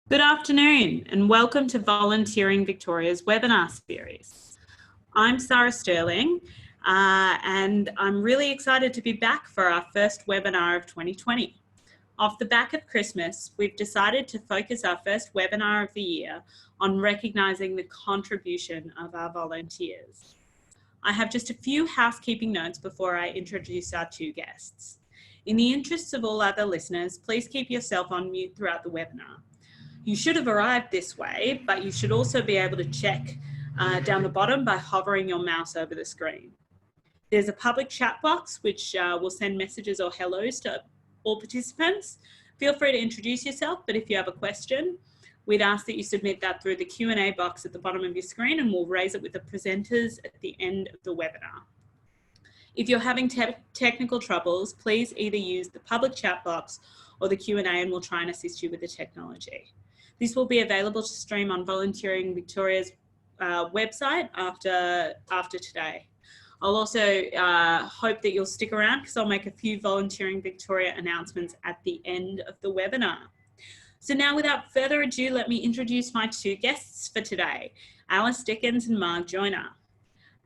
Good afternoon and welcome to Volunteering Victoria's webinar series. I'm Sarah Sterling and I'm really excited to be back for our first webinar of 2020. Off the back of Christmas, we've decided to focus our first webinar of the year on recognising the contribution of our volunteers. I have just a few housekeeping notes before I introduce our two guests. In the interests of all other listeners, please keep yourself on mute throughout the webinar. You should have arrived this way, but you should also be able to check down the bottom by hovering your mouse over the screen. There's a public chat box which will send messages or hellos to all participants. Feel free to introduce yourself, but if you have a question, we'd ask that you submit that through the Q&A box at the bottom of your screen and we'll raise it with the presenters at the end of the webinar. If you're having technical troubles, please either use the public chat box or the Q&A and we'll try and assist you with the technology. This will be available to stream on Volunteering Victoria's website after today. I'll also hope that you'll stick around because I'll make a few Volunteering Victoria announcements at the end of the webinar. So now without further ado, let me introduce my two guests for today, Alice Dickens and Marg Joyner.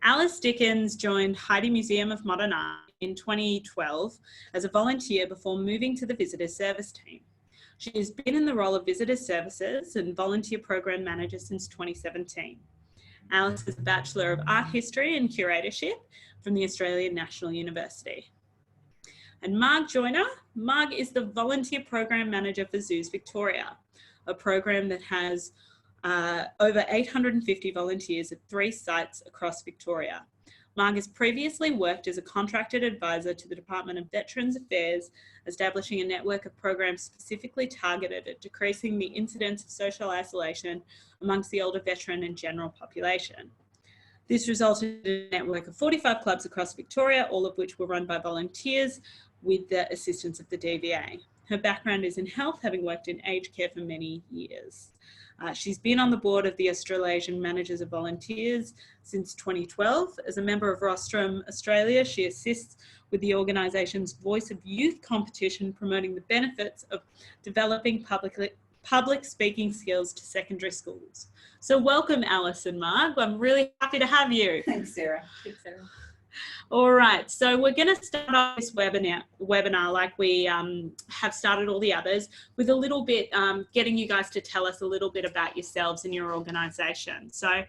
Alice Dickens joined Heide Museum of Modern Art in 2012 as a volunteer before moving to the Visitor Service team. She has been in the role of Visitor Services and Volunteer Program Manager since 2017. Alice is a Bachelor of Art History and Curatorship from the Australian National University. And Marg Joyner. Marg is the Volunteer Program Manager for Zoos Victoria, a program that has over 850 volunteers at 3 sites across Victoria. Marg has previously worked as a contracted advisor to the Department of Veterans Affairs, establishing a network of programs specifically targeted at decreasing the incidence of social isolation amongst the older veteran and general population. This resulted in a network of 45 clubs across Victoria, all of which were run by volunteers with the assistance of the DVA. Her background is in health, having worked in aged care for many years. She's been on the board of the Australasian Managers of Volunteers since 2012. As a member of Rostrum Australia, she assists with the organisation's Voice of Youth competition, promoting the benefits of developing public speaking skills to secondary schools. So welcome, Alice and Marg. I'm really happy to have you. Thanks, Sarah. Thanks, Sarah. All right, so we're going to start off this webinar like we have started all the others, with a little bit getting you guys to tell us a little bit about yourselves and your organisation. So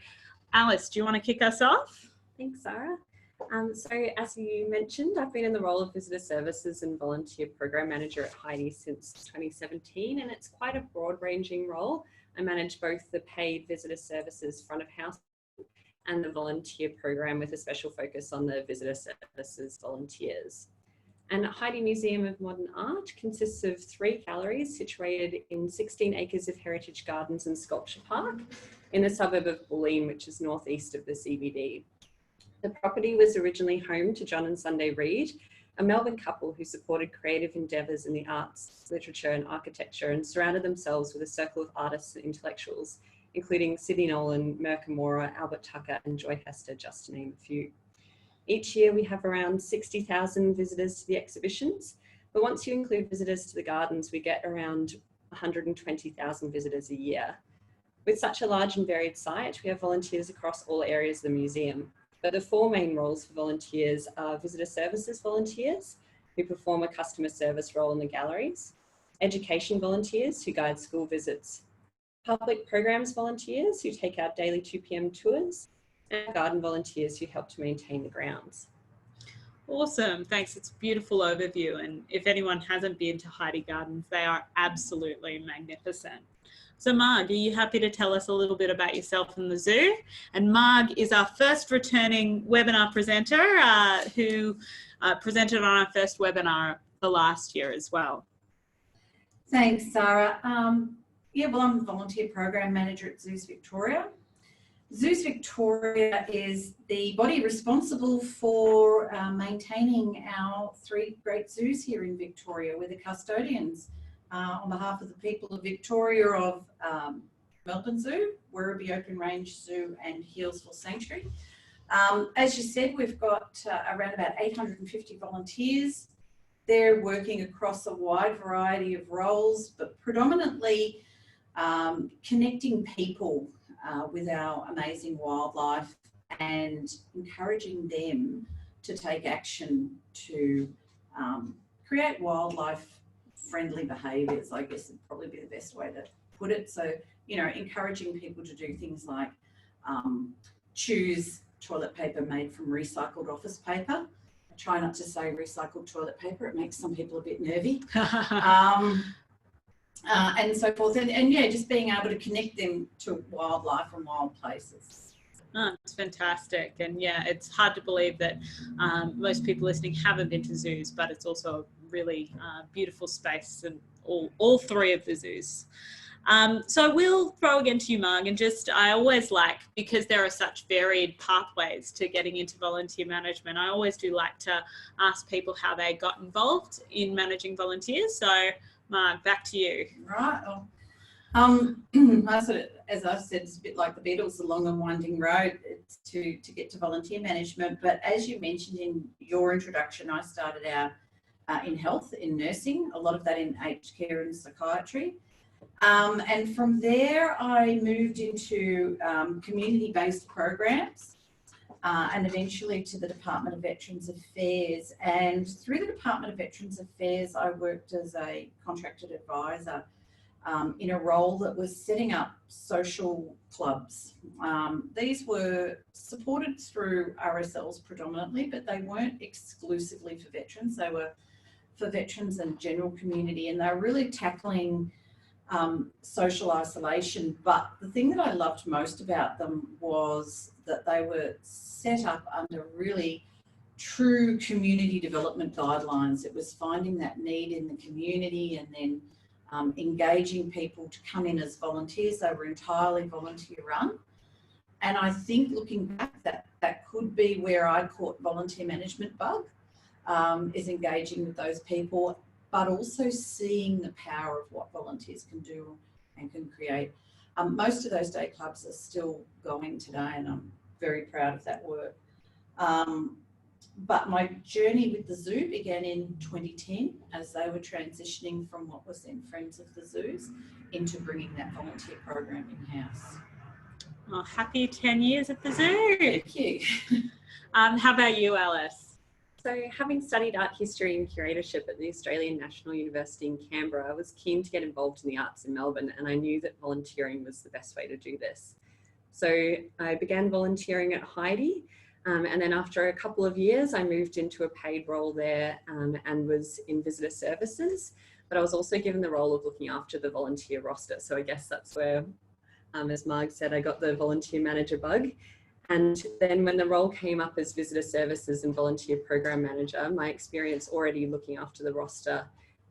Alice, do you want to kick us off? Thanks, Sarah. So as you mentioned, I've been in the role of Visitor Services and Volunteer Program Manager at Heide since 2017, and it's quite a broad-ranging role. I manage both the paid Visitor Services front of house and the volunteer program with a special focus on the Visitor Services volunteers. And Heide Museum of Modern Art consists of 3 galleries situated in 16 acres of heritage gardens and sculpture park in the suburb of Bulleen, which is northeast of the CBD. The property was originally home to John and Sunday Reid, a Melbourne couple who supported creative endeavours in the arts, literature and architecture, and surrounded themselves with a circle of artists and intellectuals, including Sidney Nolan, Mirka Mora, Albert Tucker and Joy Hester, just to name a few. Each year we have around 60,000 visitors to the exhibitions, but once you include visitors to the gardens, we get around 120,000 visitors a year. With such a large and varied site, we have volunteers across all areas of the museum. But the 4 main roles for volunteers are Visitor Services volunteers, who perform a customer service role in the galleries, education volunteers who guide school visits, public programs volunteers who take our daily 2 p.m. tours, and garden volunteers who help to maintain the grounds. Awesome, thanks. It's a beautiful overview, and if anyone hasn't been to Heide Gardens, they are absolutely magnificent. So Marg, are you happy to tell us a little bit about yourself and the zoo? And Marg is our first returning webinar presenter who presented on our first webinar for last year as well. Thanks, Sarah. I'm the Volunteer Program Manager at Zoos Victoria. Zoos Victoria is the body responsible for maintaining our 3 great zoos here in Victoria. We're the custodians on behalf of the people of Victoria of Melbourne Zoo, Werribee Open Range Zoo and Healesville Sanctuary. As you said, we've got around about 850 volunteers. They're working across a wide variety of roles, but predominantly connecting people with our amazing wildlife and encouraging them to take action to create wildlife friendly behaviours, I guess would probably be the best way to put it. So, you know, encouraging people to do things like choose toilet paper made from recycled office paper. I try not to say recycled toilet paper, it makes some people a bit nervy. And so forth. And yeah, just being able to connect them to wildlife and wild places. Oh, it's fantastic. And yeah, it's hard to believe that most people listening haven't been to zoos, but it's also a really beautiful space, and all three of the zoos. So I will throw again to you, Marg, and I always like, because there are such varied pathways to getting into volunteer management, I always do like to ask people how they got involved in managing volunteers. So Marg, back to you. Right. Well, as I've said, it's a bit like the Beatles, the long and winding road to get to volunteer management. But as you mentioned in your introduction, I started out in health, in nursing, a lot of that in aged care and psychiatry. And from there, I moved into community-based programs and eventually to the Department of Veterans Affairs. And through the Department of Veterans Affairs, I worked as a contracted advisor in a role that was setting up social clubs. These were supported through RSLs predominantly, but they weren't exclusively for veterans. They were for veterans and general community, and they were really tackling social isolation. But the thing that I loved most about them was that they were set up under really true community development guidelines. It was finding that need in the community and then engaging people to come in as volunteers. They were entirely volunteer run. And I think looking back, that could be where I caught volunteer management bug, is engaging with those people, but also seeing the power of what volunteers can do and can create. Most of those day clubs are still going today, and I'm very proud of that work. But my journey with the zoo began in 2010 as they were transitioning from what was then Friends of the Zoos into bringing that volunteer program in-house. Well, happy 10 years at the zoo. Thank you. How about you, Alice? So having studied art history and curatorship at the Australian National University in Canberra, I was keen to get involved in the arts in Melbourne, and I knew that volunteering was the best way to do this. So I began volunteering at Heidi, and then after a couple of years, I moved into a paid role there and was in visitor services, but I was also given the role of looking after the volunteer roster. So I guess that's where, as Marg said, I got the volunteer manager bug. And then when the role came up as visitor services and volunteer program manager, my experience already looking after the roster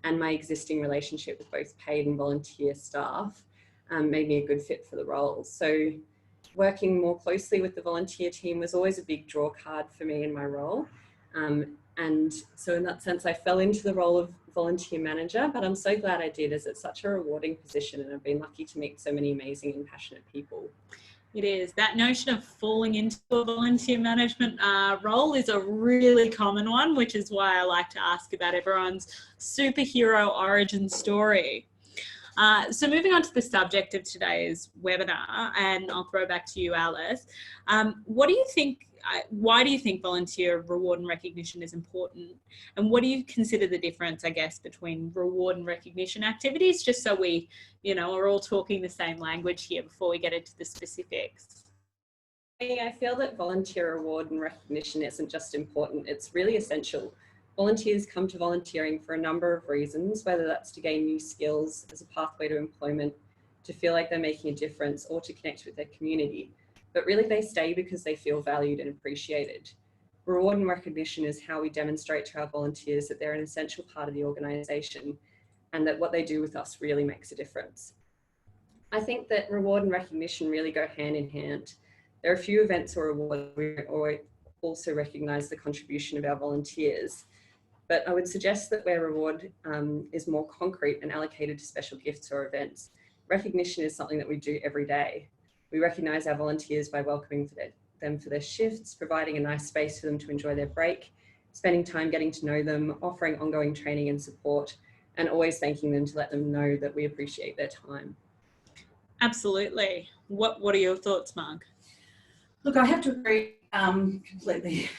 and my existing relationship with both paid and volunteer staff made me a good fit for the role. So working more closely with the volunteer team was always a big draw card for me in my role. And so in that sense, I fell into the role of volunteer manager, but I'm so glad I did, as it's such a rewarding position, and I've been lucky to meet so many amazing and passionate people. It is. That notion of falling into a volunteer management role is a really common one, which is why I like to ask about everyone's superhero origin story. So moving on to the subject of today's webinar, and I'll throw back to you, Alice. What do you think, why do you think volunteer reward and recognition is important? And what do you consider the difference, I guess, between reward and recognition activities, just so we, you know, are all talking the same language here before we get into the specifics? I feel that volunteer reward and recognition isn't just important, it's really essential. Volunteers come to volunteering for a number of reasons, whether that's to gain new skills as a pathway to employment, to feel like they're making a difference, or to connect with their community. But really they stay because they feel valued and appreciated. Reward and recognition is how we demonstrate to our volunteers that they're an essential part of the organisation and that what they do with us really makes a difference. I think that reward and recognition really go hand in hand. There are a few events or awards where we also recognise the contribution of our volunteers, but I would suggest that where reward is more concrete and allocated to special gifts or events, recognition is something that we do every day. We recognise our volunteers by welcoming them for their shifts, providing a nice space for them to enjoy their break, spending time getting to know them, offering ongoing training and support, and always thanking them to let them know that we appreciate their time. Absolutely. What are your thoughts, Mark? Look, I have to agree completely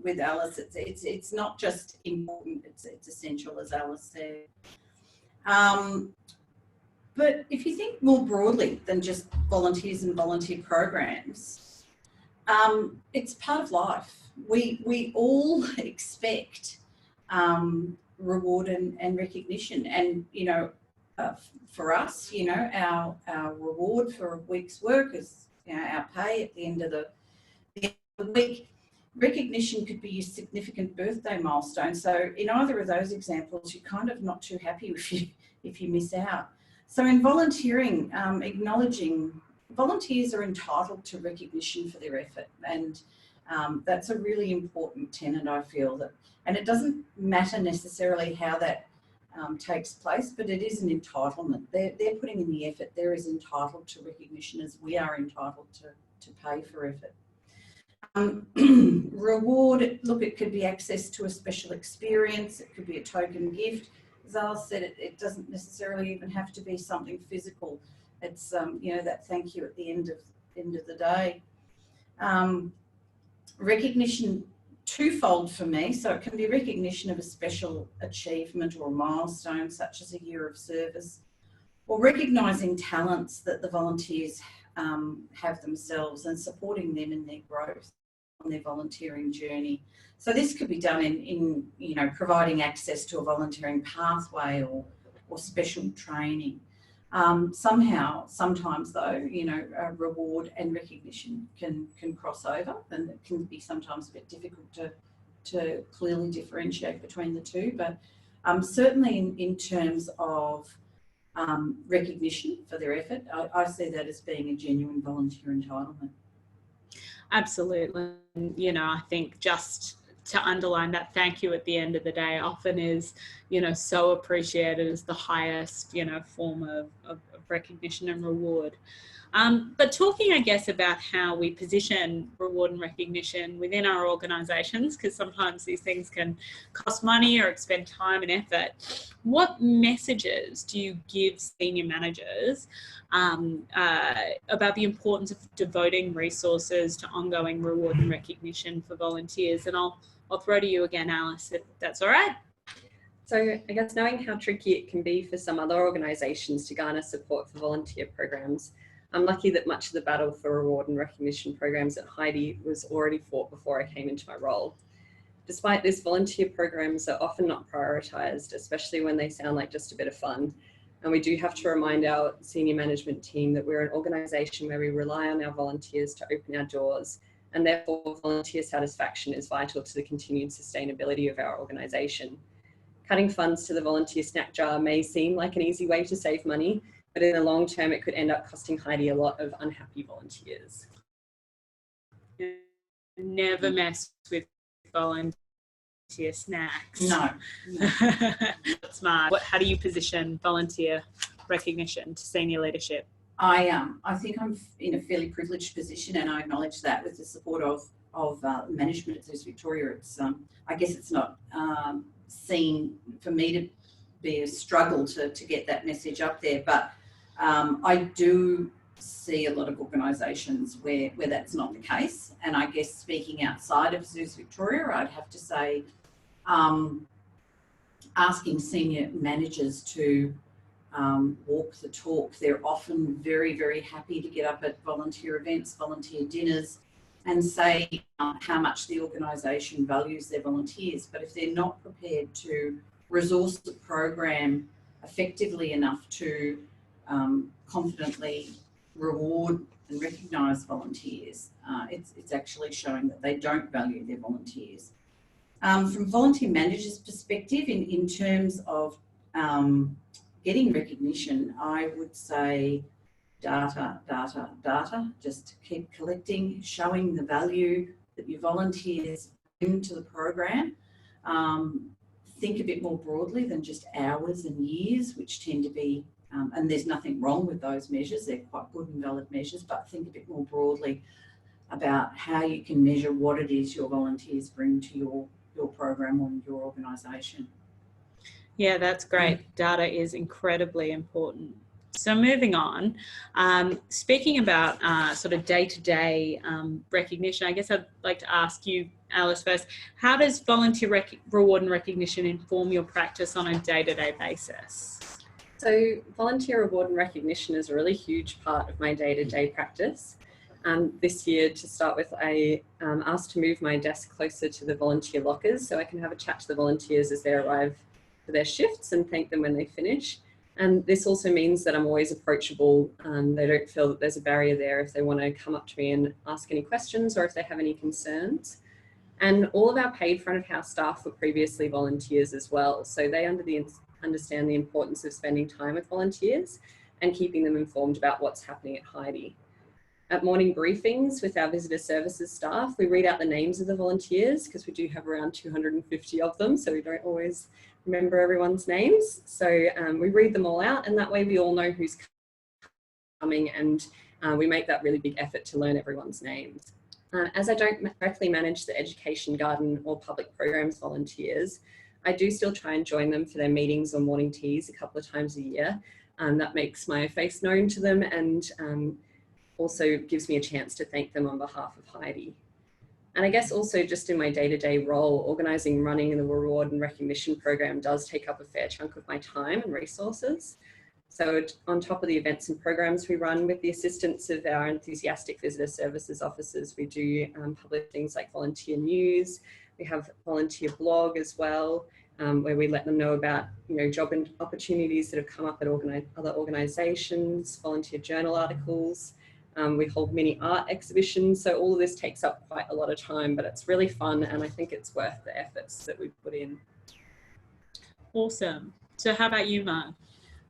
with Alice. It's not just important; it's essential, as Alice said. But if you think more broadly than just volunteers and volunteer programs, it's part of life. We all expect reward and recognition, and for us, our reward for a week's work is our pay at the end of the week. Recognition could be a significant birthday milestone. So in either of those examples, you're kind of not too happy if you miss out. So in volunteering, acknowledging volunteers are entitled to recognition for their effort, and that's a really important tenet, I feel. That, and it doesn't matter necessarily how that takes place, but it is an entitlement. They're putting in the effort. They're as entitled to recognition as we are entitled to pay for effort. Reward, look, it could be access to a special experience. It could be a token gift. As Alice said, it doesn't necessarily even have to be something physical. It's that thank you at the end of the day. Recognition, twofold for me. So it can be recognition of a special achievement or a milestone, such as a year of service, or recognising talents that the volunteers have themselves and supporting them in their growth on their volunteering journey. So this could be done in providing access to a volunteering pathway or special training. Sometimes though, reward and recognition can cross over, and it can be sometimes a bit difficult to clearly differentiate between the two. But certainly in terms of recognition for their effort, I see that as being a genuine volunteer entitlement. Absolutely. I think just to underline that thank you at the end of the day often is, so appreciated as the highest, form of recognition and reward. But talking, I guess, about how we position reward and recognition within our organisations, because sometimes these things can cost money or expend time and effort, what messages do you give senior managers about the importance of devoting resources to ongoing reward and recognition for volunteers? And I'll throw to you again, Alice, if that's all right. So I guess knowing how tricky it can be for some other organisations to garner support for volunteer programs, I'm lucky that much of the battle for reward and recognition programs at Heidi was already fought before I came into my role. Despite this, volunteer programs are often not prioritised, especially when they sound like just a bit of fun. And we do have to remind our senior management team that we're an organisation where we rely on our volunteers to open our doors, and therefore volunteer satisfaction is vital to the continued sustainability of our organisation. Cutting funds to the volunteer snack jar may seem like an easy way to save money, but in the long term, it could end up costing Heidi a lot of unhappy volunteers. Never mess with volunteer snacks. No. That's smart. How do you position volunteer recognition to senior leadership? I think I'm in a fairly privileged position, and I acknowledge that with the support of management at Zeus Victoria. It's I guess it's not seen for me to be a struggle to get that message up there, but I do see a lot of organisations where that's not the case. And I guess speaking outside of Zeus Victoria, I'd have to say asking senior managers to walk the talk. They're often very, very happy to get up at volunteer events, volunteer dinners, and say how much the organisation values their volunteers. But if they're not prepared to resource the program effectively enough to confidently reward and recognise volunteers, it's actually showing that they don't value their volunteers. From volunteer managers' perspective, in terms of getting recognition, I would say data. Just keep collecting, showing the value that your volunteers bring to the program. Think a bit more broadly than just hours and years, which tend to be, and there's nothing wrong with those measures, they're quite good and valid measures, but think a bit more broadly about how you can measure what it is your volunteers bring to your program or your organisation. Yeah, that's great. Data is incredibly important. So moving on, speaking about sort of day-to-day recognition, I guess I'd like to ask you, Alice, first, how does volunteer reward and recognition inform your practice on a day-to-day basis? So volunteer reward and recognition is a really huge part of my day-to-day practice. This year, to start with, I asked to move my desk closer to the volunteer lockers so I can have a chat to the volunteers as they arrive for their shifts and thank them when they finish. And this also means that I'm always approachable. They don't feel that there's a barrier there if they want to come up to me and ask any questions or if they have any concerns. And all of our paid front of house staff were previously volunteers as well. So they understand the importance of spending time with volunteers and keeping them informed about what's happening at Heidi. At morning briefings with our visitor services staff, we read out the names of the volunteers because we do have around 250 of them, so we don't always remember everyone's names. So we read them all out, and that way we all know who's coming, and we make that really big effort to learn everyone's names. As I don't directly manage the education garden or public programs volunteers, I do still try and join them for their meetings or morning teas a couple of times a year. That makes my face known to them and also gives me a chance to thank them on behalf of Heidi. And I guess also just in my day-to-day role, organising, running the reward and recognition program does take up a fair chunk of my time and resources. So on top of the events and programs we run with the assistance of our enthusiastic visitor services officers, we do publish things like volunteer news. We have volunteer blog as well, where we let them know about job and opportunities that have come up at other organisations, volunteer journal articles. We hold mini art exhibitions. So all of this takes up quite a lot of time, but it's really fun and I think it's worth the efforts that we put in. Awesome. So how about you, Mark?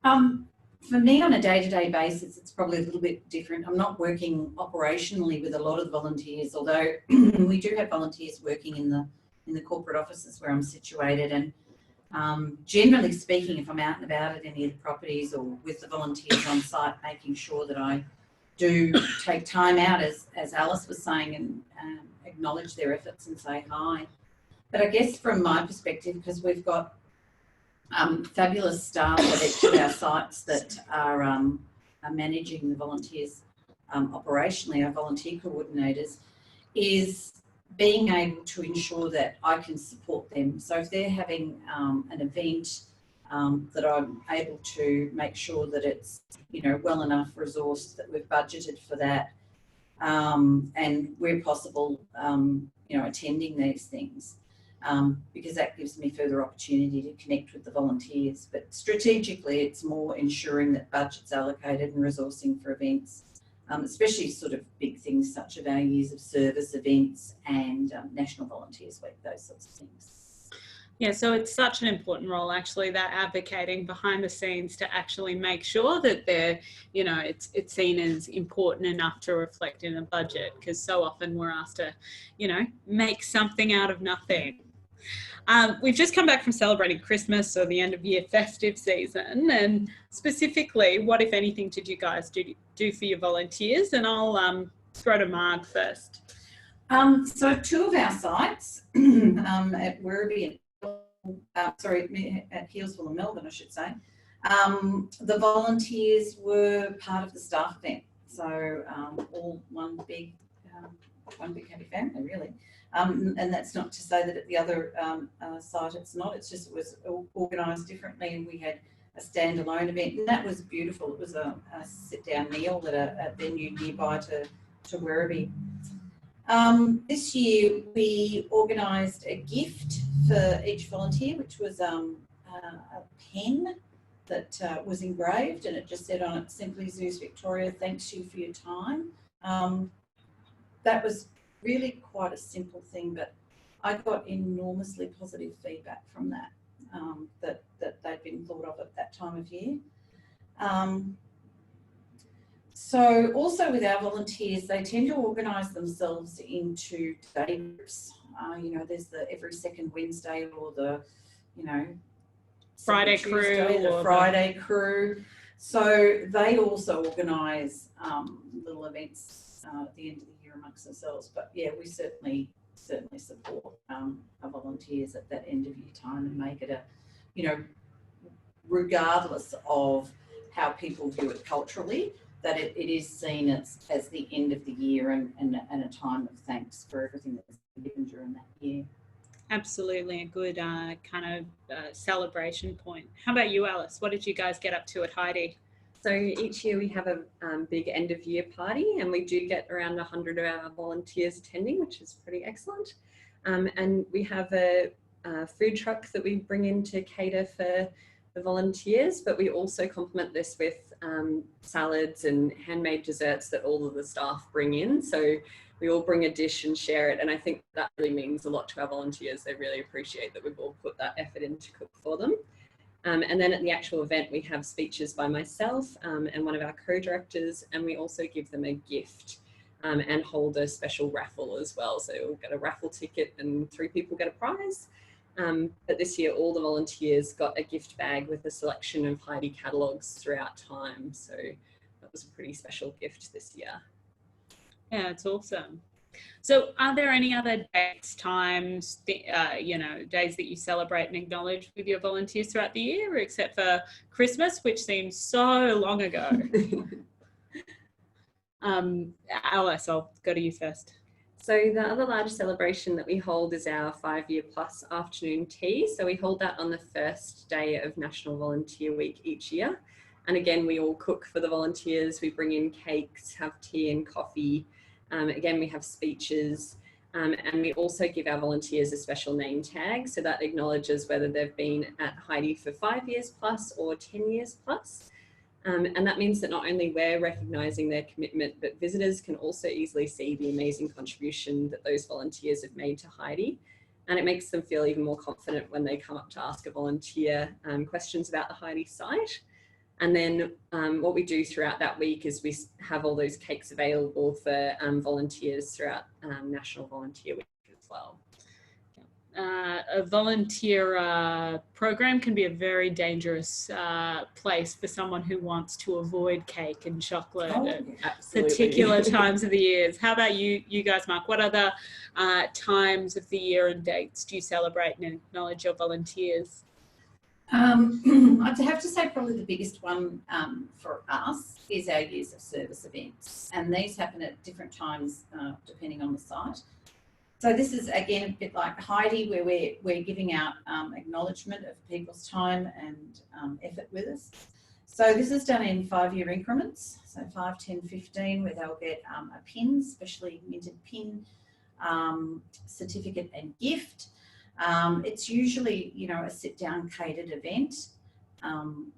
For me, on a day-to-day basis, it's probably a little bit different. I'm not working operationally with a lot of the volunteers, although we do have volunteers working in the corporate offices where I'm situated. And generally speaking, if I'm out and about at any of the properties or with the volunteers on site, making sure that I do take time out, as Alice was saying, and acknowledge their efforts and say hi. But I guess from my perspective, because we've got fabulous staff at each of our sites that are managing the volunteers operationally, our volunteer coordinators, is being able to ensure that I can support them. So if they're having an event, that I'm able to make sure that it's well enough resourced, that we've budgeted for that, and where possible attending these things, because that gives me further opportunity to connect with the volunteers. But strategically, it's more ensuring that budget's allocated and resourcing for events, especially sort of big things such as our years of service events and National Volunteers Week, those sorts of things. Yeah, so it's such an important role, actually, that advocating behind the scenes to actually make sure that they're, it's seen as important enough to reflect in a budget, because so often we're asked to, make something out of nothing. We've just come back from celebrating Christmas, or the end of year festive season, and specifically, what, if anything, did you guys do for your volunteers? And I'll throw to Marg first. So two of our sites at Werribee at Healesville and Melbourne, I should say, the volunteers were part of the staff event. So all one big happy family, really. And that's not to say that at the other site it's not. It's just it was organised differently, and we had a standalone event, and that was beautiful. It was a sit-down meal at a venue nearby to Werribee. This year we organised a gift for each volunteer, which was a pen that was engraved, and it just said on it, "Simply Zoos Victoria, thanks you for your time." That was really quite a simple thing, but I got enormously positive feedback from that, that they'd been thought of at that time of year. So also with our volunteers, they tend to organise themselves into day groups. There's the every second Wednesday, or the, Friday Tuesday, crew, the Friday crew. So they also organise little events at the end of the year amongst themselves. But yeah, we certainly support our volunteers at that end of year time and make it regardless of how people view it culturally, that it is seen as the end of the year and a time of thanks for everything that's been given during that year. Absolutely, a good kind of celebration point. How about you, Alice? What did you guys get up to at Heidi? So each year we have a big end of year party, and we do get around 100 of our volunteers attending, which is pretty excellent. And we have a food truck that we bring in to cater for the volunteers, but we also complement this with salads and handmade desserts that all of the staff bring in. So we all bring a dish and share it. And I think that really means a lot to our volunteers. They really appreciate that we've all put that effort in to cook for them. And then at the actual event, we have speeches by myself and one of our co-directors, and we also give them a gift and hold a special raffle as well. So we'll get a raffle ticket and 3 people get a prize. But this year, all the volunteers got a gift bag with a selection of Heidi catalogues throughout time. So that was a pretty special gift this year. Yeah, it's awesome. So are there any other dates, times, days that you celebrate and acknowledge with your volunteers throughout the year, except for Christmas, which seems so long ago? Alice, I'll go to you first. So the other large celebration that we hold is our 5-year plus afternoon tea. So we hold that on the first day of National Volunteer Week each year. And again, we all cook for the volunteers. We bring in cakes, have tea and coffee. Again, we have speeches, and we also give our volunteers a special name tag. So that acknowledges whether they've been at Heidi for 5 years plus or 10 years plus. And that means that not only we're recognising their commitment, but visitors can also easily see the amazing contribution that those volunteers have made to Heidi. And it makes them feel even more confident when they come up to ask a volunteer questions about the Heidi site. And then what we do throughout that week is we have all those cakes available for volunteers throughout National Volunteer Week as well. A volunteer program can be a very dangerous place for someone who wants to avoid cake and chocolate at particular times of the years. How about you guys, Mark? What other times of the year and dates do you celebrate and acknowledge your volunteers? I'd have to say probably the biggest one for us is our years of service events, and these happen at different times depending on the site. So this is again a bit like Heidi, where we're giving out acknowledgement of people's time and effort with us. So this is done in 5-year increments, so 5, 10, 15, where they'll get a pin, specially minted pin, certificate and gift. It's usually, a sit-down catered event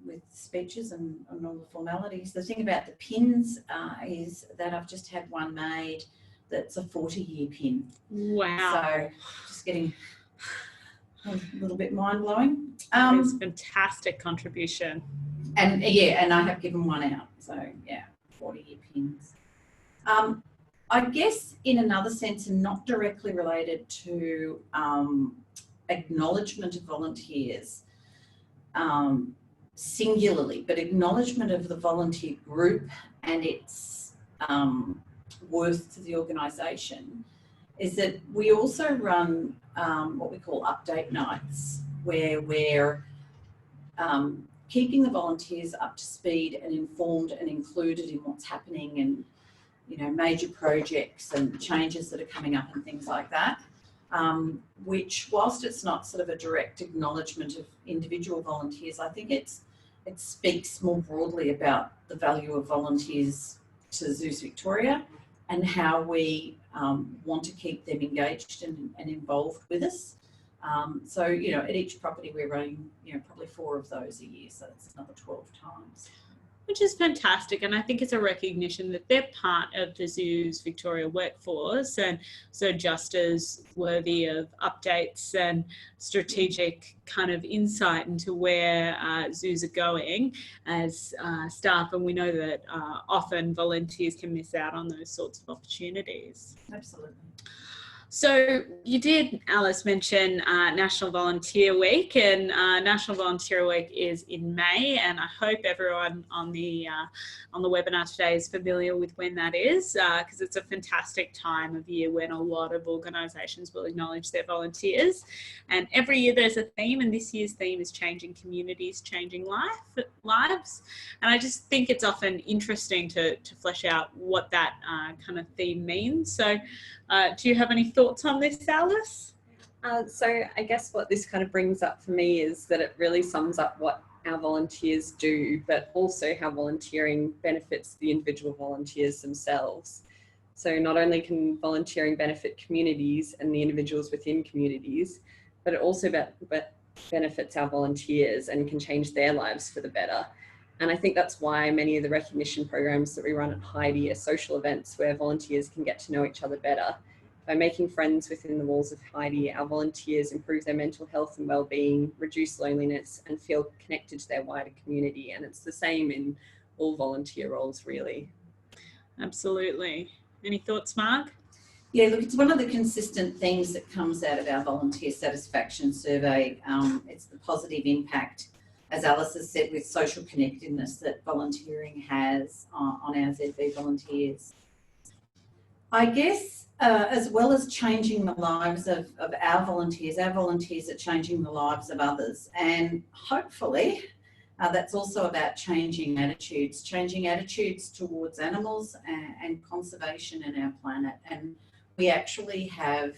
with speeches and all the formalities. The thing about the pins is that I've just had one made that's a 40-year pin. Wow. So just getting a little bit mind-blowing. It's a fantastic contribution. And I have given one out. So 40-year pins. I guess in another sense, and not directly related to acknowledgement of volunteers singularly, but acknowledgement of the volunteer group and its worth to the organisation, is that we also run what we call update nights, where we're keeping the volunteers up to speed and informed and included in what's happening, and major projects and changes that are coming up and things like that, which, whilst it's not sort of a direct acknowledgement of individual volunteers, I think it speaks more broadly about the value of volunteers to Zoos Victoria and how we want to keep them engaged and involved with us. So, at each property we're running, probably 4 of those a year, so that's another 12 times. Which is fantastic, and I think it's a recognition that they're part of the Zoos Victoria workforce, and so just as worthy of updates and strategic kind of insight into where zoos are going as staff, and we know that often volunteers can miss out on those sorts of opportunities. Absolutely. So you did, Alice, mention National Volunteer Week, and National Volunteer Week is in May, and I hope everyone on the webinar today is familiar with when that is, because it's a fantastic time of year when a lot of organisations will acknowledge their volunteers. And every year there's a theme, and this year's theme is changing communities, changing lives. And I just think it's often interesting to flesh out what that kind of theme means. So do you have any thoughts on this, Alice? So I guess what this kind of brings up for me is that it really sums up what our volunteers do, but also how volunteering benefits the individual volunteers themselves. So not only can volunteering benefit communities and the individuals within communities, but it also benefits our volunteers and can change their lives for the better. And I think that's why many of the recognition programs that we run at Heidi are social events where volunteers can get to know each other better. By making friends within the walls of Heidi, our volunteers improve their mental health and well-being, reduce loneliness, and feel connected to their wider community. And it's the same in all volunteer roles, really. Absolutely. Any thoughts, Mark? Yeah, look, it's one of the consistent things that comes out of our volunteer satisfaction survey. It's the positive impact, as Alice has said, with social connectedness that volunteering has on our ZV volunteers. I guess as well as changing the lives of our volunteers are changing the lives of others. And hopefully that's also about changing attitudes towards animals and conservation in our planet. And we actually have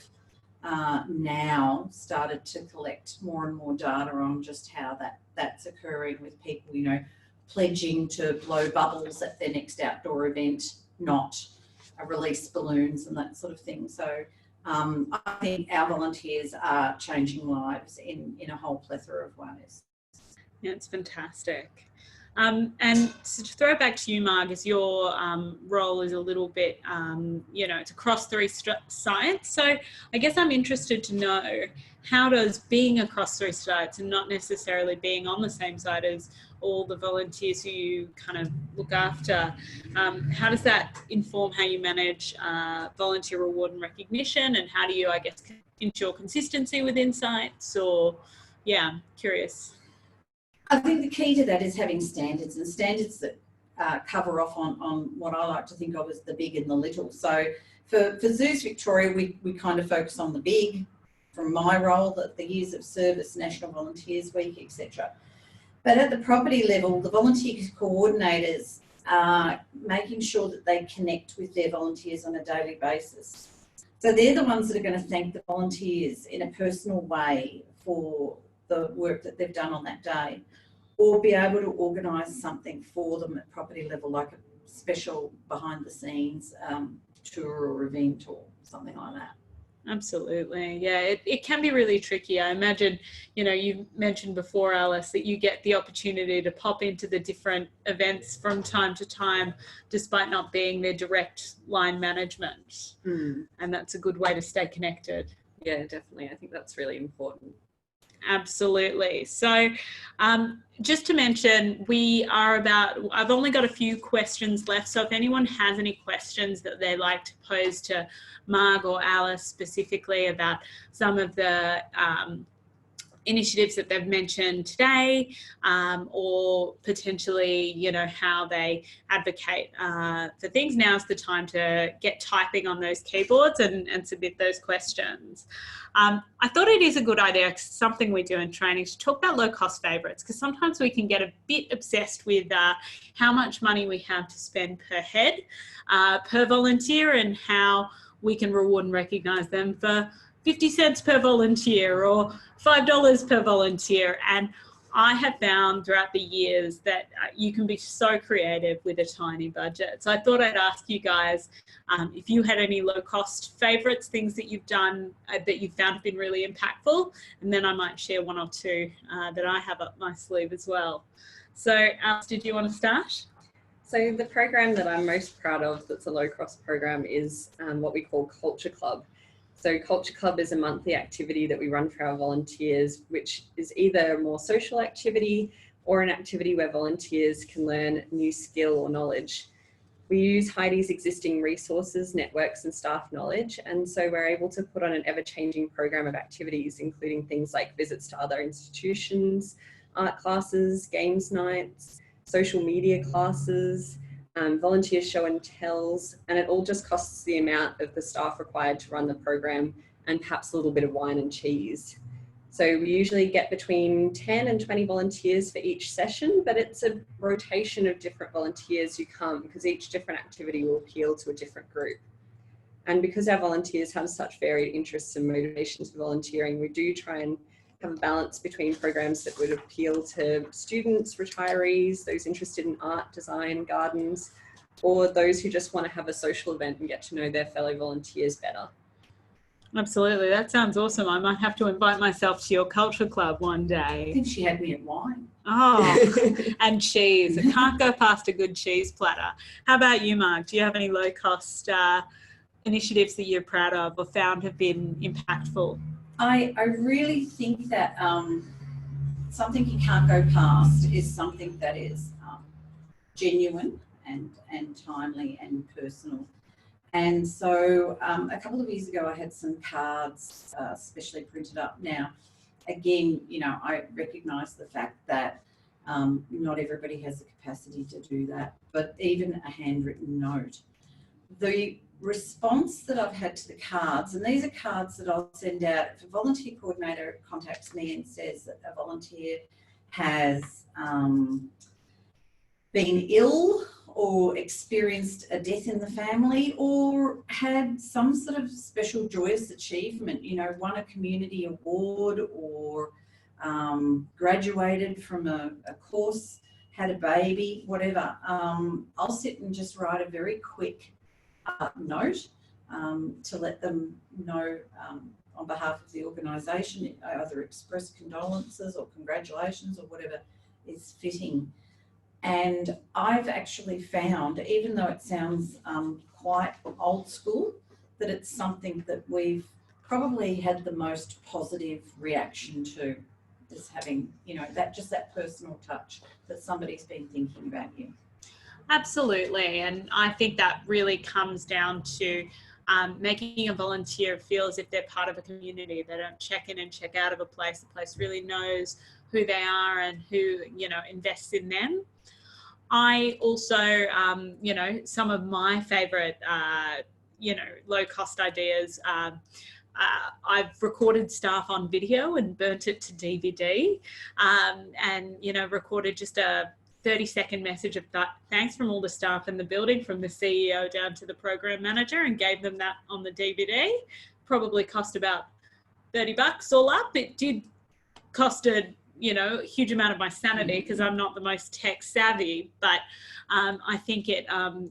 now started to collect more and more data on just how that's occurring, with people, you know, pledging to blow bubbles at their next outdoor event, not release balloons and that sort of thing. So I think our volunteers are changing lives in a whole plethora of ways. Yeah, it's fantastic. And to throw it back to you, Marg, as your role is a little bit, you know, it's across 3 sites. So I guess I'm interested to know, how does being across 3 sites and not necessarily being on the same site as all the volunteers who you kind of look after, how does that inform how you manage volunteer reward and recognition, and how do you, I guess, ensure consistency within sites? Or, yeah, curious. I think the key to that is having standards, and standards that cover off on what I like to think of as the big and the little. So for Zoos Victoria, we kind of focus on the big, from my role, the years of service, National Volunteers Week, etc. But at the property level, the volunteer coordinators are making sure that they connect with their volunteers on a daily basis. So they're the ones that are going to thank the volunteers in a personal way for the work that they've done on that day, or be able to organise something for them at property level, like a special behind the scenes tour or event or something like that. Absolutely. Yeah, it can be really tricky. I imagine, you know, you mentioned before, Alice, that you get the opportunity to pop into the different events from time to time, despite not being their direct line management. And that's a good way to stay connected. Yeah, definitely. I think that's really important. Absolutely. So just to mention, I've only got a few questions left. So if anyone has any questions that they'd like to pose to Marg or Alice specifically about some of the initiatives that they've mentioned today, or potentially, you know, how they advocate for things, now's the time to get typing on those keyboards and submit those questions. I thought it is a good idea, something we do in training, to talk about low-cost favourites, because sometimes we can get a bit obsessed with how much money we have to spend per head, per volunteer, and how we can reward and recognise them for 50 cents per volunteer or $5 per volunteer. And I have found throughout the years that you can be so creative with a tiny budget. So I thought I'd ask you guys if you had any low-cost favourites, things that you've done that you found have been really impactful, and then I might share 1 or 2 that I have up my sleeve as well. So Alice, did you want to start? So the program that I'm most proud of that's a low-cost program is what we call Culture Club. So Culture Club is a monthly activity that we run for our volunteers, which is either a more social activity or an activity where volunteers can learn new skill or knowledge. We use Heidi's existing resources, networks and staff knowledge, and so we're able to put on an ever-changing program of activities, including things like visits to other institutions, art classes, games nights, social media classes, volunteer show and tells, and it all just costs the amount of the staff required to run the program and perhaps a little bit of wine and cheese. So we usually get between 10 and 20 volunteers for each session, but it's a rotation of different volunteers who come because each different activity will appeal to a different group. And because our volunteers have such varied interests and motivations for volunteering, we do try and have a balance between programs that would appeal to students, retirees, those interested in art, design, gardens, or those who just want to have a social event and get to know their fellow volunteers better. Absolutely. That sounds awesome. I might have to invite myself to your culture club one I day. think she had me at wine. Oh, and cheese. I can't go past a good cheese platter. How about you, Mark? Do you have any low-cost initiatives that you're proud of or found have been impactful? I really think that something you can't go past is something that is genuine and timely and personal. And so a couple of years ago, I had some cards specially printed up. Now, again, you know, I recognise the fact that not everybody has the capacity to do that, but even a handwritten note. The response that I've had to the cards, and these are cards that I'll send out if a volunteer coordinator contacts me and says that a volunteer has been ill or experienced a death in the family or had some sort of special joyous achievement, you know, won a community award or graduated from a course, had a baby, whatever. I'll sit and just write a very quick note to let them know on behalf of the organisation, either express condolences or congratulations or whatever is fitting. And I've actually found, even though it sounds quite old school, that it's something that we've probably had the most positive reaction to, is having, you know, that just that personal touch that somebody's been thinking about you. Absolutely. And I think that really comes down to making a volunteer feel as if they're part of a community. They don't check in and check out of a place. The place really knows who they are and who, you know, invests in them. I also, you know, some of my favorite, you know, low cost ideas, I've recorded staff on video and burnt it to DVD and, you know, recorded just a 30-second message of thanks from all the staff in the building, from the CEO down to the program manager, and gave them that on the DVD. Probably cost about $30 all up. It did costed, you know, a huge amount of my sanity because I'm not the most tech savvy, but I think it,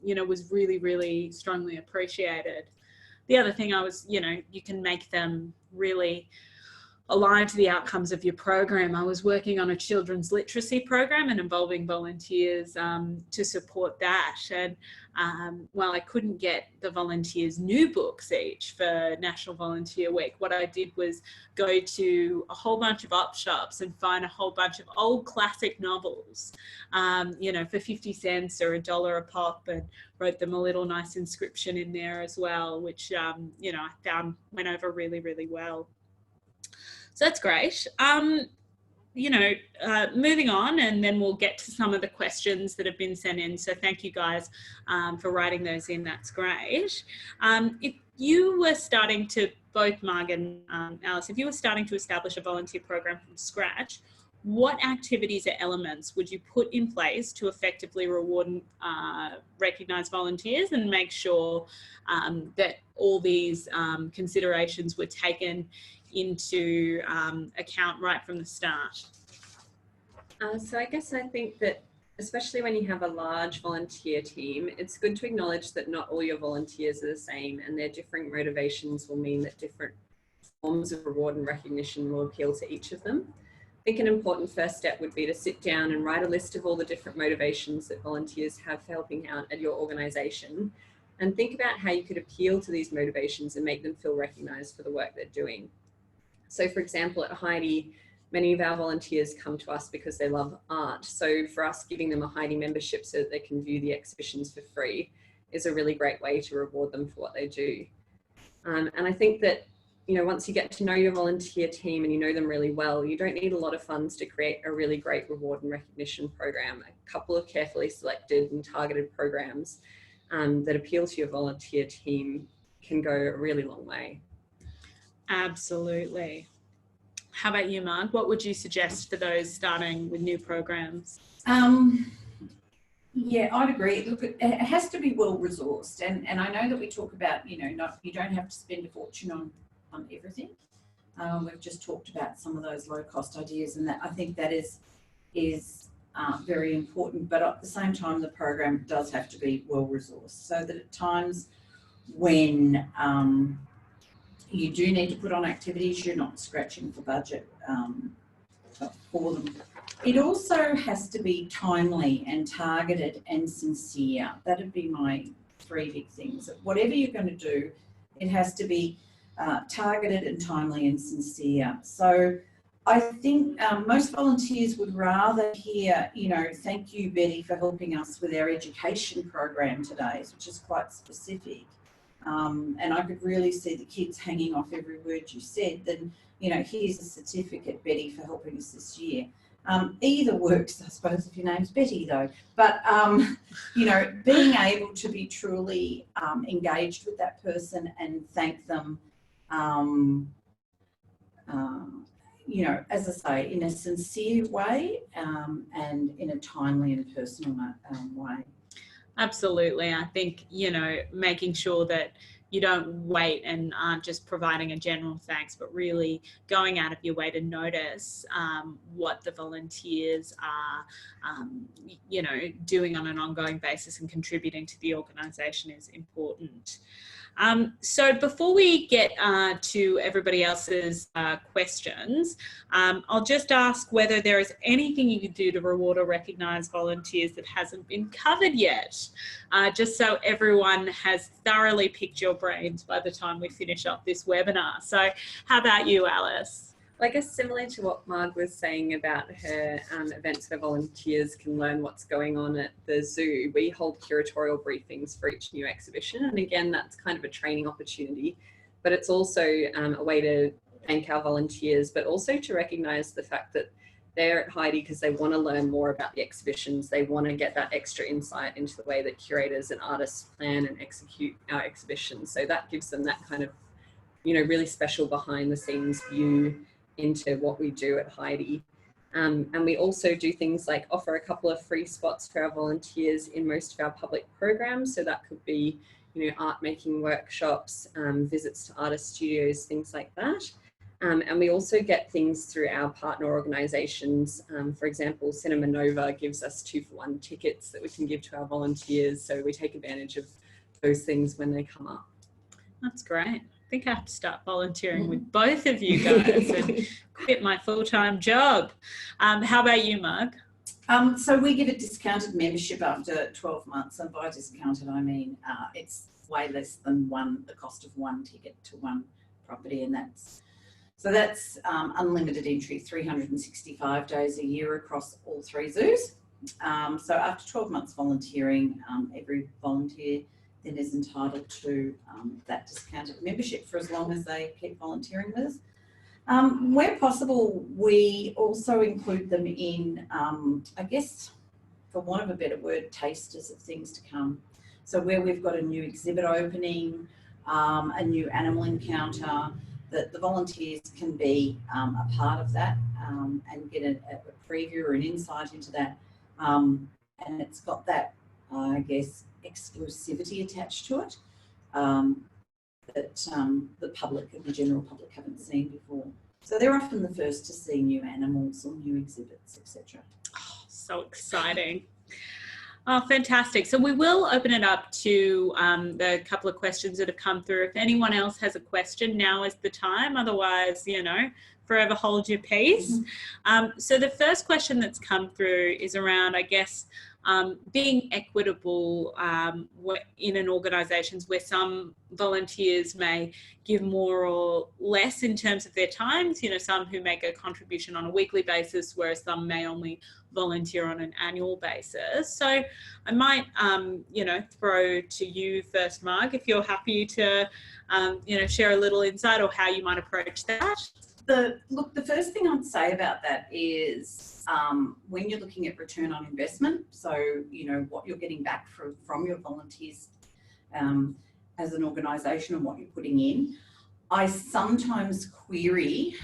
you know, was really, really strongly appreciated. The other thing you know, you can make them really aligned to the outcomes of your program. I was working on a children's literacy program and involving volunteers to support that. And while I couldn't get the volunteers new books each for National Volunteer Week, what I did was go to a whole bunch of op shops and find a whole bunch of old classic novels, you know, for 50 cents or $1 a pop, and wrote them a little nice inscription in there as well, which, you know, I found went over really, really well. So that's great. You know, moving on, and then we'll get to some of the questions that have been sent in. So thank you guys for writing those in. That's great. If you were starting to, both Marg and Alice, if you were starting to establish a volunteer program from scratch, what activities or elements would you put in place to effectively reward and recognise volunteers and make sure that all these considerations were taken into account right from the start? So I guess I think that especially when you have a large volunteer team, it's good to acknowledge that not all your volunteers are the same, and their differing motivations will mean that different forms of reward and recognition will appeal to each of them. I think an important first step would be to sit down and write a list of all the different motivations that volunteers have for helping out at your organisation, and think about how you could appeal to these motivations and make them feel recognised for the work they're doing. So for example, at Heidi, many of our volunteers come to us because they love art. So for us, giving them a Heidi membership so that they can view the exhibitions for free is a really great way to reward them for what they do. And I think that, you know, once you get to know your volunteer team and you know them really well, you don't need a lot of funds to create a really great reward and recognition program. A couple of carefully selected and targeted programs that appeal to your volunteer team can go a really long way. Absolutely. How about you, Marg? What would you suggest for those starting with new programs? Yeah, I'd agree. Look, it has to be well resourced, and I know that we talk about, you know, you don't have to spend a fortune on everything. We've just talked about some of those low cost ideas, and that I think that is very important. But at the same time, the program does have to be well resourced, so that at times when you do need to put on activities, you're not scratching for budget for them. It also has to be timely and targeted and sincere. That'd be my 3 big things. Whatever you're going to do, it has to be targeted and timely and sincere. So I think most volunteers would rather hear, you know, thank you, Betty, for helping us with our education program today, which is quite specific. And I could really see the kids hanging off every word you said. Then, you know, here's a certificate, Betty, for helping us this year. Either works, I suppose, if your name's Betty, though. But, you know, being able to be truly engaged with that person and thank them, you know, as I say, in a sincere way and in a timely and personal way. Absolutely. I think, you know, making sure that you don't wait and aren't just providing a general thanks, but really going out of your way to notice what the volunteers are, you know, doing on an ongoing basis and contributing to the organisation is important. So before we get to everybody else's questions, I'll just ask whether there is anything you could do to reward or recognise volunteers that hasn't been covered yet, just so everyone has thoroughly picked your brains by the time we finish up this webinar. So how about you, Alice? Well, I guess similar to what Marg was saying about her events where volunteers can learn what's going on at the zoo, we hold curatorial briefings for each new exhibition. And again, that's kind of a training opportunity, but it's also a way to thank our volunteers, but also to recognise the fact that they're at Heidi because they want to learn more about the exhibitions. They want to get that extra insight into the way that curators and artists plan and execute our exhibitions. So that gives them that kind of, you know, really special behind the scenes view into what we do at Heidi. And we also do things like offer a couple of free spots for our volunteers in most of our public programs. So that could be, you know, art making workshops, visits to artist studios, things like that. And we also get things through our partner organisations. For example, Cinema Nova gives us 2-for-1 tickets that we can give to our volunteers. So we take advantage of those things when they come up. That's great. I think I have to start volunteering with both of you guys and quit my full-time job. How about you, Marg? So we give a discounted membership after 12 months, and by discounted I mean it's way less than the cost of 1 ticket to 1 property, and that's unlimited entry, 365 days a year across all 3 zoos. So after 12 months volunteering, every volunteer then is entitled to that discounted membership for as long as they keep volunteering with us. Where possible, we also include them in, I guess, for want of a better word, tasters of things to come. So where we've got a new exhibit opening, a new animal encounter, that the volunteers can be a part of that and get a preview or an insight into that. And it's got that, I guess, exclusivity attached to it that the public and the general public haven't seen before. So they're often the first to see new animals or new exhibits, etc. Oh, so exciting. Oh, fantastic. So we will open it up to the couple of questions that have come through. If anyone else has a question, now is the time. Otherwise, you know, forever hold your peace. So the first question that's come through is around, I guess, being equitable in an organisations where some volunteers may give more or less in terms of their times, some who make a contribution on a weekly basis, whereas some may only volunteer on an annual basis. So I might, throw to you first, Marg, if you're happy to, share a little insight or how you might approach that. The first thing I'd say about that is when you're looking at return on investment, so, what you're getting back from your volunteers as an organisation and what you're putting in, I sometimes query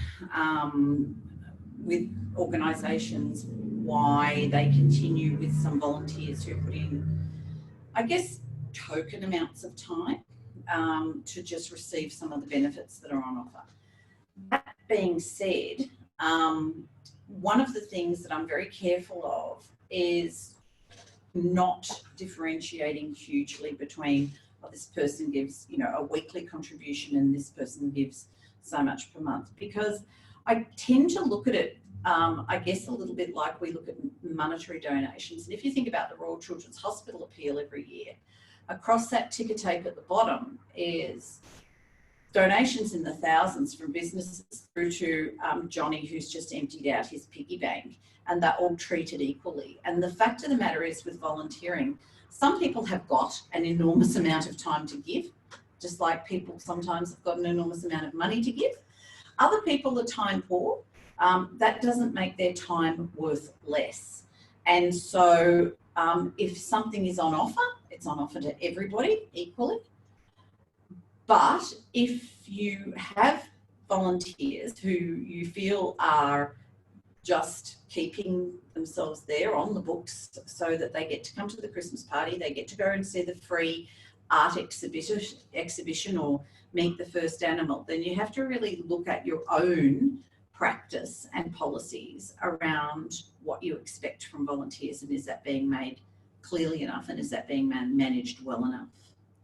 with organisations why they continue with some volunteers who put in, I guess, token amounts of time to just receive some of the benefits that are on offer. That being said, one of the things that I'm very careful of is not differentiating hugely between, this person gives, a weekly contribution and this person gives so much per month, because I tend to look at it, I guess, a little bit like we look at monetary donations. And if you think about the Royal Children's Hospital appeal every year, across that ticker tape at the bottom is donations in the thousands from businesses through to Johnny, who's just emptied out his piggy bank, and they're all treated equally. And the fact of the matter is, with volunteering, some people have got an enormous amount of time to give, just like people sometimes have got an enormous amount of money to give. Other people are time poor. That doesn't make their time worth less. And so if something is on offer, it's on offer to everybody equally. But if you have volunteers who you feel are just keeping themselves there on the books so that they get to come to the Christmas party, they get to go and see the free art exhibition or meet the first animal, then you have to really look at your own practice and policies around what you expect from volunteers, and is that being made clearly enough, and is that being managed well enough?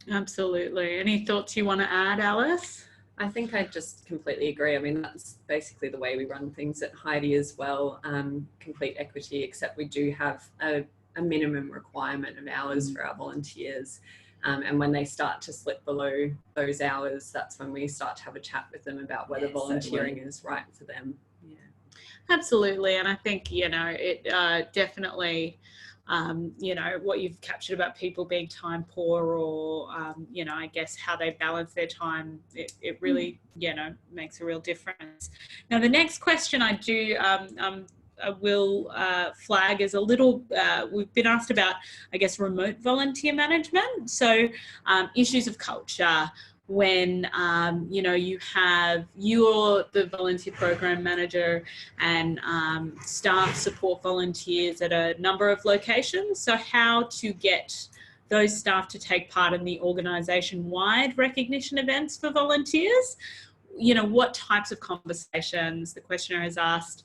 Absolutely. Any thoughts you want to add, Alice? I think I just completely agree. I mean, that's basically the way we run things at Heidi as well, complete equity, except we do have a minimum requirement of hours for our volunteers. And when they start to slip below those hours, that's when we start to have a chat with them about whether volunteering is right for them. Yeah, absolutely. And I think, it definitely, what you've captured about people being time poor or, I guess how they balance their time, it really, makes a real difference. Now, the next question I do, I will flag as a little, we've been asked about, I guess, remote volunteer management. So issues of culture when, you're the volunteer program manager and staff support volunteers at a number of locations. So how to get those staff to take part in the organisation-wide recognition events for volunteers. What types of conversations, the questioner has asked,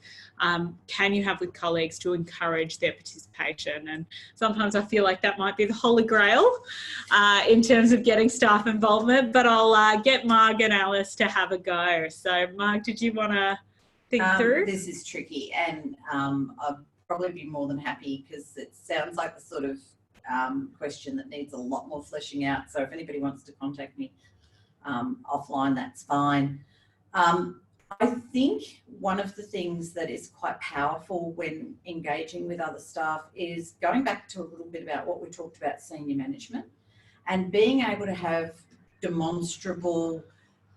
can you have with colleagues to encourage their participation? And sometimes I feel like that might be the holy grail in terms of getting staff involvement, but I'll get Marg and Alice to have a go. So Marg, did you want to think through? This is tricky, and I'd probably be more than happy, because it sounds like the sort of question that needs a lot more fleshing out. So if anybody wants to contact me offline, that's fine. I think one of the things that is quite powerful when engaging with other staff is going back to a little bit about what we talked about, senior management, and being able to have demonstrable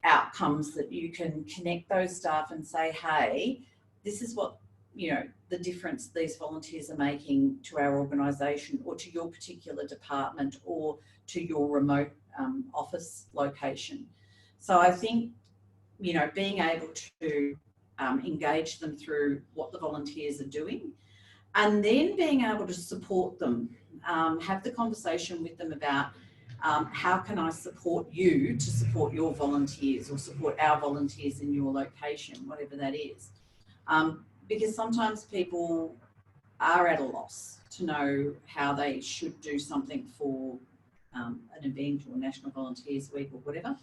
outcomes that you can connect those staff and say, hey, this is what, the difference these volunteers are making to our organisation or to your particular department or to your remote office location. So I think, being able to engage them through what the volunteers are doing, and then being able to support them, have the conversation with them about how can I support you to support your volunteers or support our volunteers in your location, whatever that is. Because sometimes people are at a loss to know how they should do something for an event or National Volunteers Week or whatever.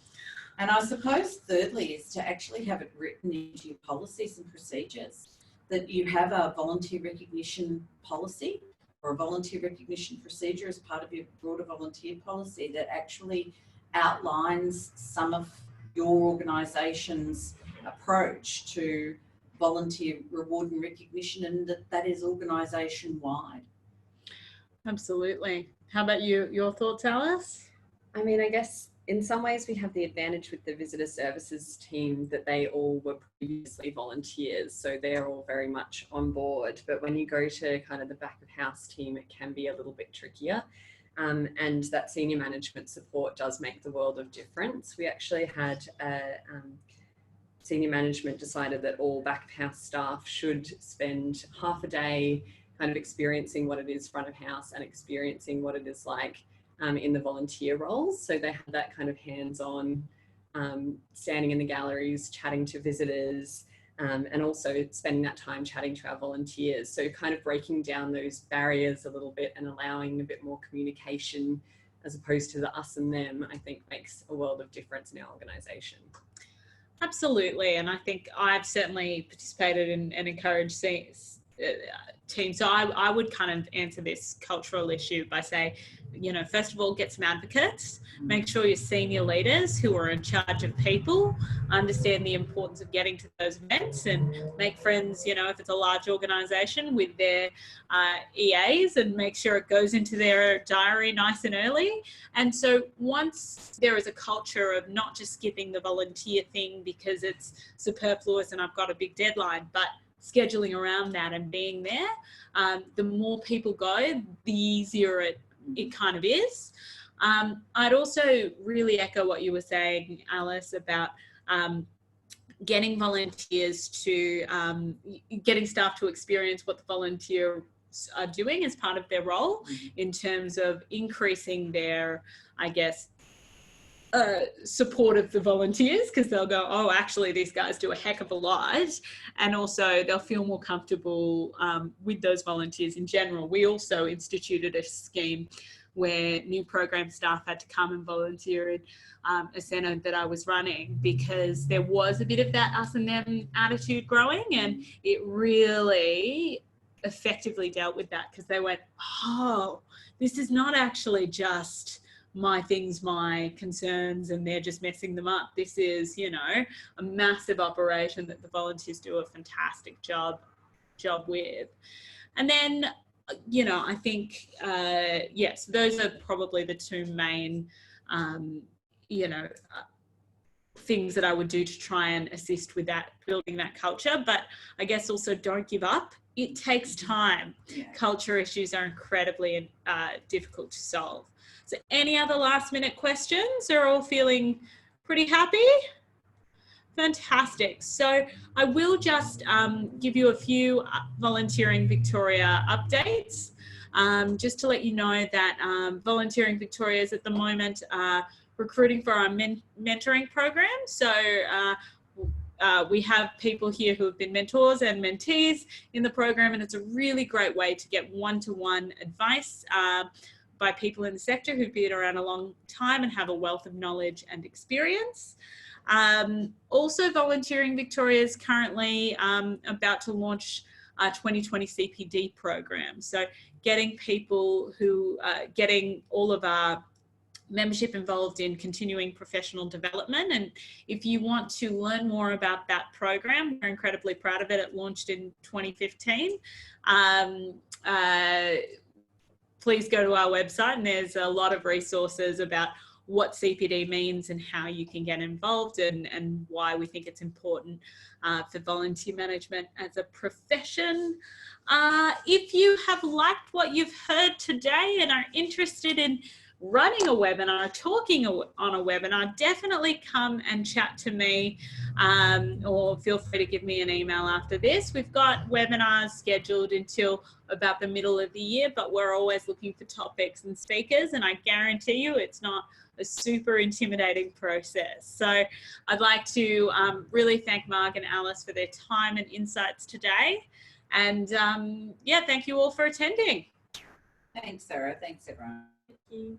And I suppose thirdly is to actually have it written into your policies and procedures, that you have a volunteer recognition policy or a volunteer recognition procedure as part of your broader volunteer policy that actually outlines some of your organisation's approach to volunteer reward and recognition, and that is organisation wide. Absolutely. How about you? Your thoughts, Alice? I mean, I guess in some ways we have the advantage with the visitor services team that they all were previously volunteers, so they're all very much on board. But when you go to kind of the back of house team, it can be a little bit trickier. And that senior management support does make the world of difference. We actually had senior management decided that all back of house staff should spend half a day kind of experiencing what it is front of house and experiencing what it is like in the volunteer roles. So they had that kind of hands-on, standing in the galleries, chatting to visitors, and also spending that time chatting to our volunteers. So kind of breaking down those barriers a little bit and allowing a bit more communication as opposed to the us and them, I think makes a world of difference in our organisation. Absolutely. And I think I've certainly participated in and encouraged teams. So I would kind of answer this cultural issue by saying, you know, first of all, get some advocates, make sure your senior leaders who are in charge of people understand the importance of getting to those events, and make friends, you know, if it's a large organisation, with their EAs, and make sure it goes into their diary nice and early. And so once there is a culture of not just skipping the volunteer thing because it's superfluous and I've got a big deadline, but scheduling around that and being there, the more people go, the easier it kind of is. I'd also really echo what you were saying, Alice, about getting volunteers to, getting staff to experience what the volunteers are doing as part of their role, in terms of increasing their, I guess, support of the volunteers, because they'll go, oh, actually these guys do a heck of a lot, and also they'll feel more comfortable with those volunteers in general. We also instituted a scheme where new program staff had to come and volunteer in a centre that I was running, because there was a bit of that us and them attitude growing, and it really effectively dealt with that, because they went, oh, this is not actually just my things, my concerns, and they're just messing them up. This is, you know, a massive operation that the volunteers do a fantastic job with. And then, you know, I think, yes, those are probably the two main, you know, things that I would do to try and assist with that, building that culture. But I guess also don't give up. It takes time. Yeah. Culture issues are incredibly difficult to solve. So any other last minute questions? Are all feeling pretty happy? Fantastic. So I will just give you a few Volunteering Victoria updates, just to let you know that Volunteering Victoria is at the moment recruiting for our mentoring program. So we have people here who have been mentors and mentees in the program, and it's a really great way to get one-to-one advice by people in the sector who've been around a long time and have a wealth of knowledge and experience. Also, Volunteering Victoria is currently about to launch our 2020 CPD program. So getting people who, getting all of our membership involved in continuing professional development. And if you want to learn more about that program, we're incredibly proud of it. It launched in 2015. Please go to our website, and there's a lot of resources about what CPD means and how you can get involved, and why we think it's important for volunteer management as a profession. If you have liked what you've heard today and are interested in running a webinar, talking on a webinar, definitely come and chat to me, or feel free to give me an email after this. We've got webinars scheduled until about the middle of the year, but we're always looking for topics and speakers, and I guarantee you it's not a super intimidating process. So I'd like to really thank Marg and Alice for their time and insights today. And yeah, thank you all for attending. Thanks, Sarah. Thanks, everyone. Thank you.